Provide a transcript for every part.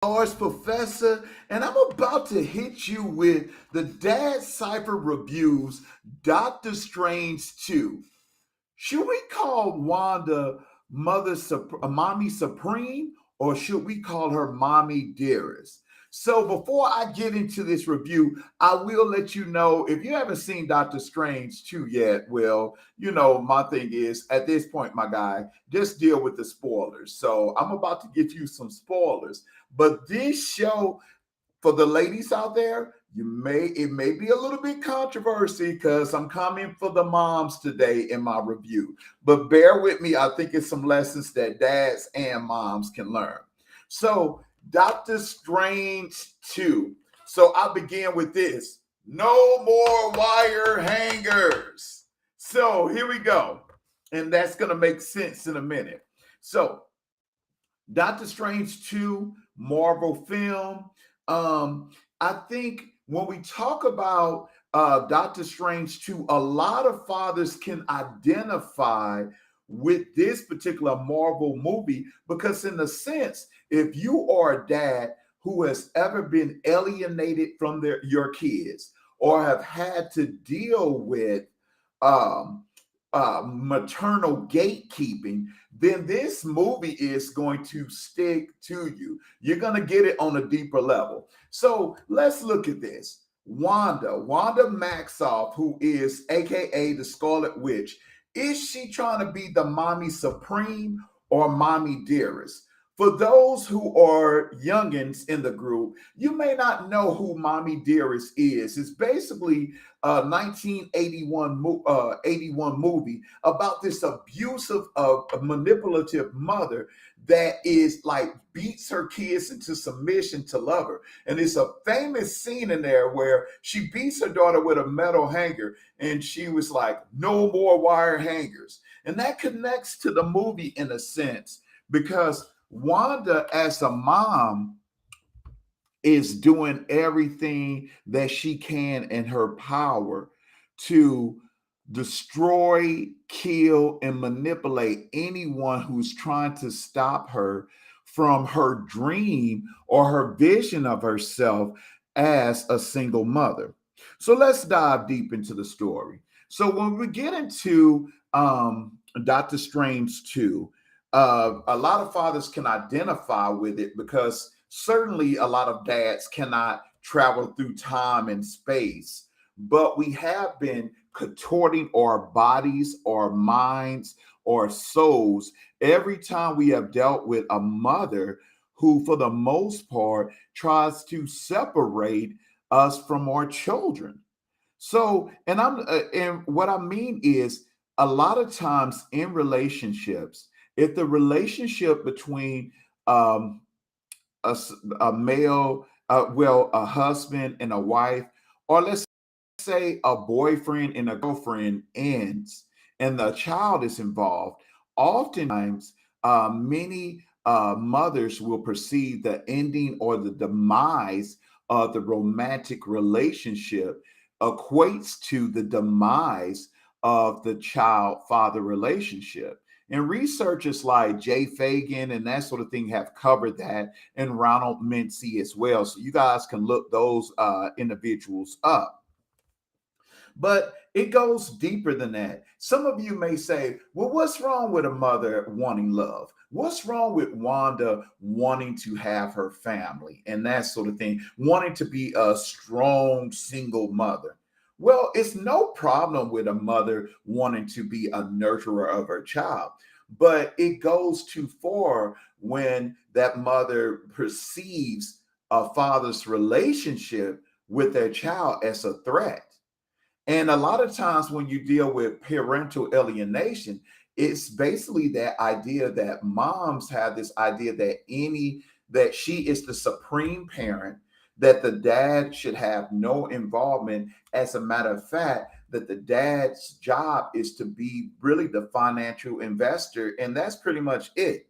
Lars Professor, and I'm about to hit you with the DadCypher reviews Doctor Strange 2. Should we call Wanda Mommy Supreme, or should we call her Mommy Dearest? So before I get into this review, I will let you know, if you haven't seen Doctor Strange 2 yet, well, my thing is, at this point, my guy, just deal with the spoilers. So I'm about to give you some spoilers. But this show, for the ladies out there, it may be a little bit controversy because I'm coming for the moms today in my review. But bear with me. I think it's some lessons that dads and moms can learn. So, Doctor Strange 2. So I begin with this. No more wire hangers. So here we go. And that's going to make sense in a minute. So, Doctor Strange 2, Marvel film. I think when we talk about Doctor Strange 2, a lot of fathers can identify with this particular Marvel movie because, in a sense, if you are a dad who has ever been alienated from your kids or have had to deal with um, maternal gatekeeping, then this movie is going to stick to you. You're going to get it on a deeper level. So let's look at this. Wanda Maximoff, who is AKA the Scarlet Witch, is she trying to be the Mommy Supreme or Mommy Dearest? For those who are youngins in the group, you may not know who Mommy Dearest is. It's basically a 1981 movie about this abusive, manipulative mother that is like beats her kids into submission to love her. And it's a famous scene in there where she beats her daughter with a metal hanger and she was like, no more wire hangers. And that connects to the movie in a sense because Wanda, as a mom, is doing everything that she can in her power to destroy, kill, and manipulate anyone who's trying to stop her from her dream or her vision of herself as a single mother. So let's dive deep into the story. So when we get into Doctor Strange 2, a lot of fathers can identify with it because certainly a lot of dads cannot travel through time and space, but we have been contorting our bodies, our minds, our souls every time we have dealt with a mother who, for the most part, tries to separate us from our children. So, and what I mean is, a lot of times in relationships, if the relationship between um, a male, a husband and a wife, or let's say a boyfriend and a girlfriend ends and the child is involved, oftentimes many mothers will perceive the ending or the demise of the romantic relationship equates to the demise of the child father relationship. And researchers like Jay Fagan and that sort of thing have covered that, and Ronald Mincy as well. So you guys can look those individuals up. But it goes deeper than that. Some of you may say, well, what's wrong with a mother wanting love? What's wrong with Wanda wanting to have her family and that sort of thing, wanting to be a strong single mother? Well, it's no problem with a mother wanting to be a nurturer of her child, but it goes too far when that mother perceives a father's relationship with their child as a threat. And a lot of times when you deal with parental alienation, it's basically that idea that moms have this idea that she is the supreme parent, that the dad should have no involvement. As a matter of fact, that the dad's job is to be really the financial investor, and that's pretty much it.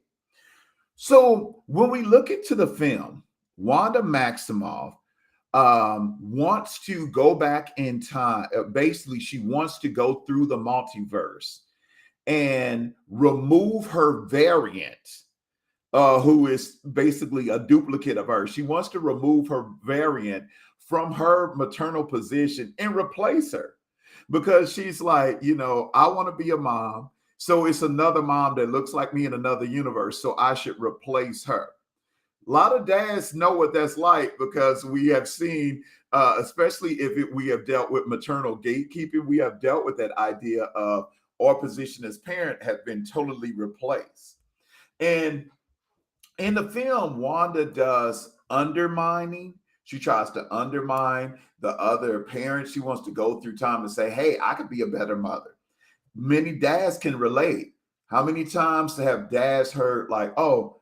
So when we look into the film, Wanda Maximoff wants to go back in time. Basically, she wants to go through the multiverse and remove her variant who is basically a duplicate of her. She wants to remove her variant from her maternal position and replace her because she's like, I want to be a mom. So it's another mom that looks like me in another universe. So I should replace her. A lot of dads know what that's like because we have seen, especially if we have dealt with maternal gatekeeping, we have dealt with that idea of our position as parent have been totally replaced. And in the film, Wanda does undermining. She tries to undermine the other parent. She wants to go through time and say, hey, I could be a better mother. Many dads can relate. How many times have dads heard like, oh,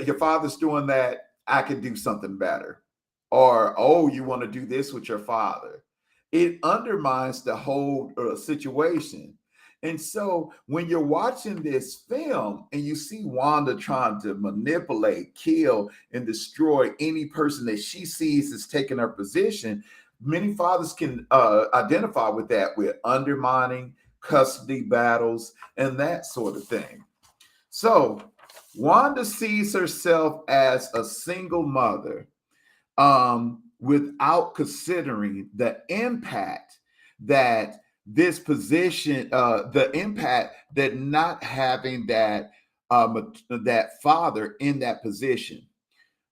your father's doing that, I can do something better. Or, oh, you want to do this with your father. It undermines the whole situation. And so when you're watching this film and you see Wanda trying to manipulate, kill, and destroy any person that she sees as taking her position, many fathers can identify with that, with undermining, custody battles, and that sort of thing. So Wanda sees herself as a single mother without considering the impact that this position, the impact that not having that father in that position.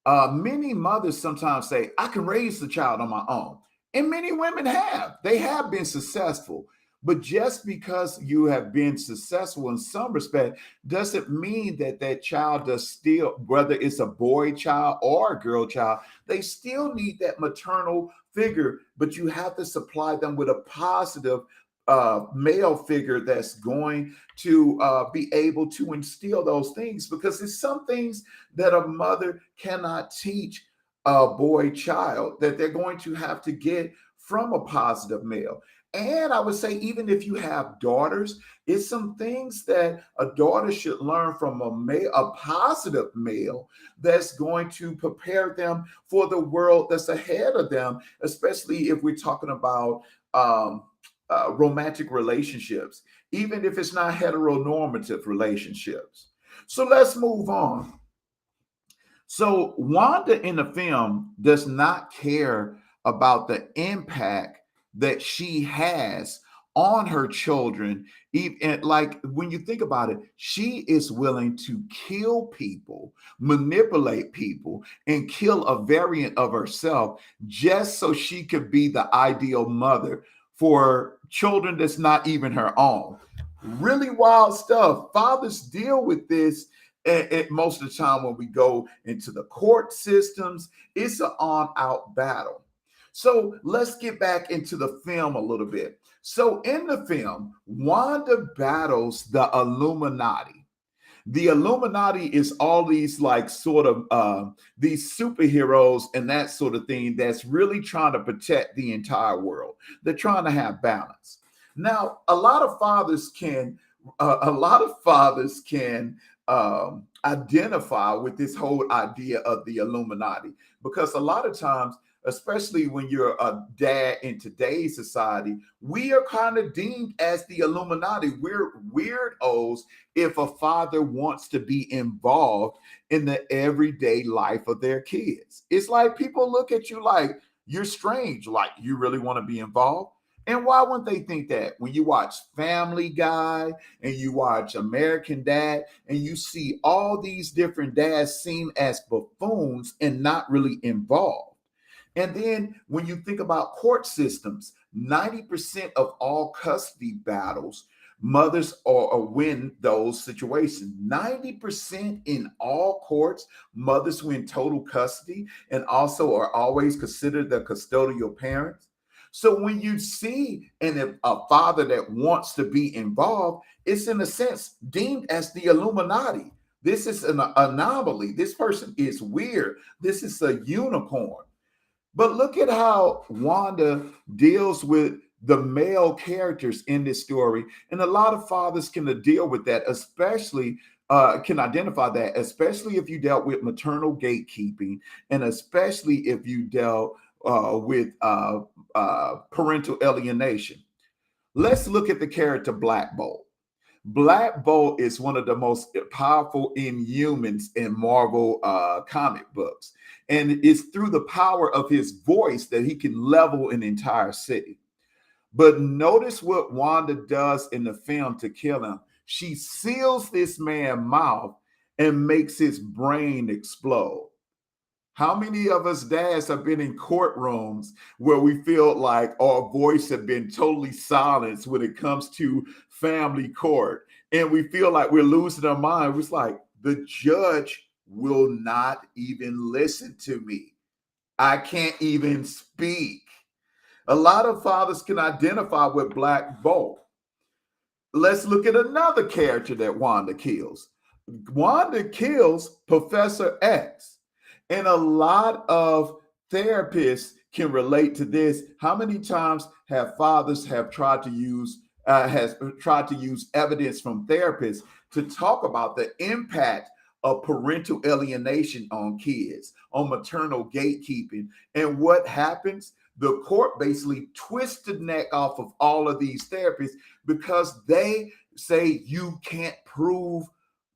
Many mothers sometimes say, I can raise the child on my own. And many women have. They have been successful. But just because you have been successful in some respect doesn't mean that that child does still, whether it's a boy child or a girl child, they still need that maternal figure, but you have to supply them with a positive male figure that's going to be able to instill those things, because there's some things that a mother cannot teach a boy child that they're going to have to get from a positive male. And I would say, even if you have daughters, it's some things that a daughter should learn from a positive male that's going to prepare them for the world that's ahead of them, especially if we're talking about romantic relationships, even if it's not heteronormative relationships. So let's move on. So Wanda in the film does not care about the impact that she has on her children. Even like when you think about it, she is willing to kill people, manipulate people, and kill a variant of herself just so she could be the ideal mother for children that's not even her own. Really wild stuff. Fathers deal with this most of the time when we go into the court systems. It's an on-out battle. So let's get back into the film a little bit. So in the film, Wanda battles the Illuminati. The Illuminati is all these like sort of these superheroes and that sort of thing that's really trying to protect the entire world. They're trying to have balance. Now, a lot of fathers can identify with this whole idea of the Illuminati, because a lot of times, especially when you're a dad in today's society, we are kind of deemed as the Illuminati. We're weirdos if a father wants to be involved in the everyday life of their kids. It's like people look at you like you're strange, like you really want to be involved. And why wouldn't they think that? When you watch Family Guy and you watch American Dad and you see all these different dads seen as buffoons and not really involved. And then when you think about court systems, 90% of all custody battles, mothers are win those situations. 90% in all courts, mothers win total custody and also are always considered the custodial parents. So when you see a father that wants to be involved, it's in a sense deemed as the Illuminati. This is an anomaly. This person is weird. This is a unicorn. But look at how Wanda deals with the male characters in this story. And a lot of fathers can deal with that, especially can identify that, especially if you dealt with maternal gatekeeping, and especially if you dealt with parental alienation. Let's look at the character Black Bolt. Black Bolt is one of the most powerful inhumans in Marvel comic books. And it's through the power of his voice that he can level an entire city. But notice what Wanda does in the film to kill him. She seals this man's mouth and makes his brain explode. How many of us dads have been in courtrooms where we feel like our voice have been totally silenced when it comes to family court, and we feel like we're losing our mind? It's like the judge will not even listen to me. I can't even speak. A lot of fathers can identify with Black Bolt. Let's look at another character that Wanda kills. Wanda kills Professor X. And a lot of therapists can relate to this. How many times have fathers have tried to use evidence from therapists to talk about the impact of parental alienation on kids, on maternal gatekeeping? And what happens? The court basically twists the neck off of all of these therapists because they say you can't prove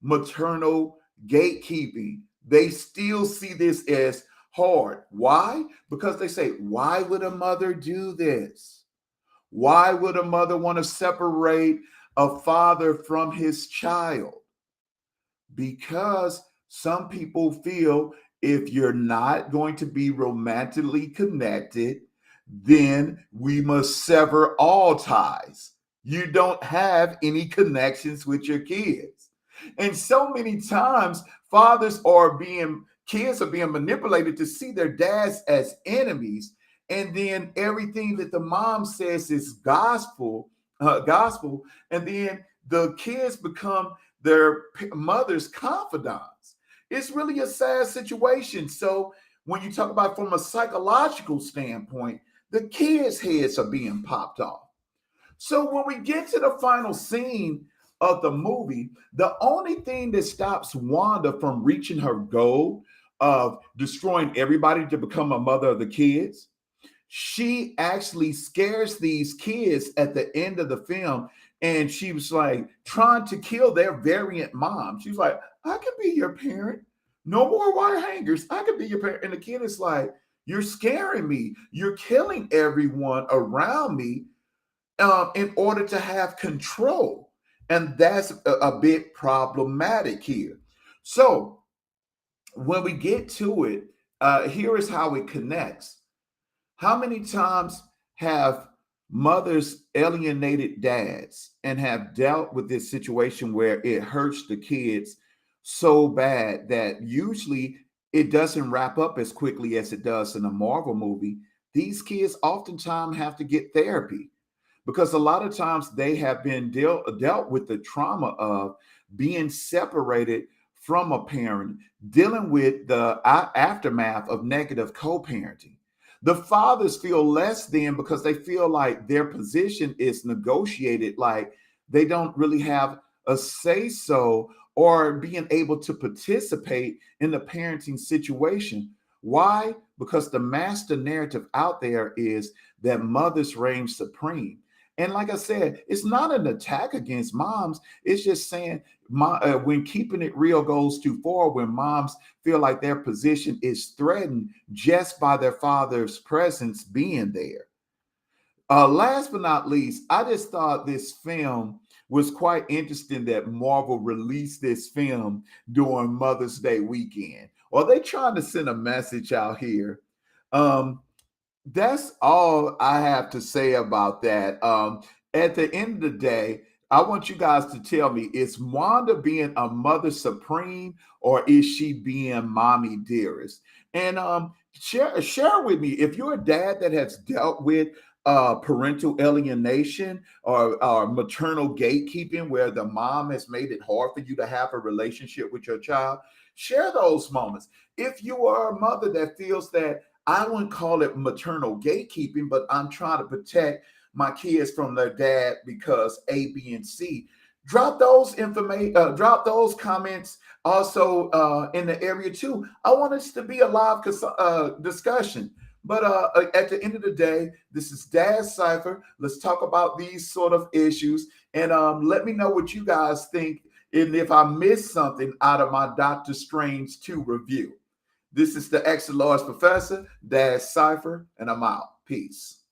maternal gatekeeping. They still see this as hard. Why? Because they say, why would a mother do this? Why would a mother want to separate a father from his child? Because some people feel if you're not going to be romantically connected, then we must sever all ties. You don't have any connections with your kids. And so many times, kids are being manipulated to see their dads as enemies. And then everything that the mom says is gospel. And then the kids become their mother's confidants. It's really a sad situation. So when you talk about from a psychological standpoint, the kids' heads are being popped off. So when we get to the final scene of the movie, the only thing that stops Wanda from reaching her goal of destroying everybody to become a mother of the kids, she actually scares these kids at the end of the film. And she was like trying to kill their variant mom. She's like, I can be your parent. No more wire hangers. I can be your parent. And the kid is like, you're scaring me. You're killing everyone around me in order to have control. And that's a bit problematic here. So when we get to it, here is how it connects. How many times have mothers alienated dads and have dealt with this situation where it hurts the kids so bad that usually it doesn't wrap up as quickly as it does in a Marvel movie? These kids oftentimes have to get therapy because a lot of times they have been dealt with the trauma of being separated from a parent, dealing with the aftermath of negative co-parenting. The fathers feel less than because they feel like their position is negotiated, like they don't really have a say so or being able to participate in the parenting situation. Why? Because the master narrative out there is that mothers reign supreme. And like I said, it's not an attack against moms. It's just saying when keeping it real goes too far, when moms feel like their position is threatened just by their father's presence being there. Last but not least, I just thought this film was quite interesting that Marvel released this film during Mother's Day weekend. Are they trying to send a message out here? That's all I have to say about that. At the end of the day, I want you guys to tell me, is Wanda being a mother supreme or is she being mommy dearest? And share with me if you're a dad that has dealt with parental alienation or maternal gatekeeping, where the mom has made it hard for you to have a relationship with your child. Share those moments. If you are a mother that feels that I wouldn't call it maternal gatekeeping, but I'm trying to protect my kids from their dad because A, B, and C. Drop those drop those comments also in the area too. I want us to be a live discussion. But at the end of the day, this is DadCypher. Let's talk about these sort of issues. And let me know what you guys think, and if I missed something out of my Doctor Strange 2 review. This is the Extra Large Professor, DadCypher, and I'm out. Peace.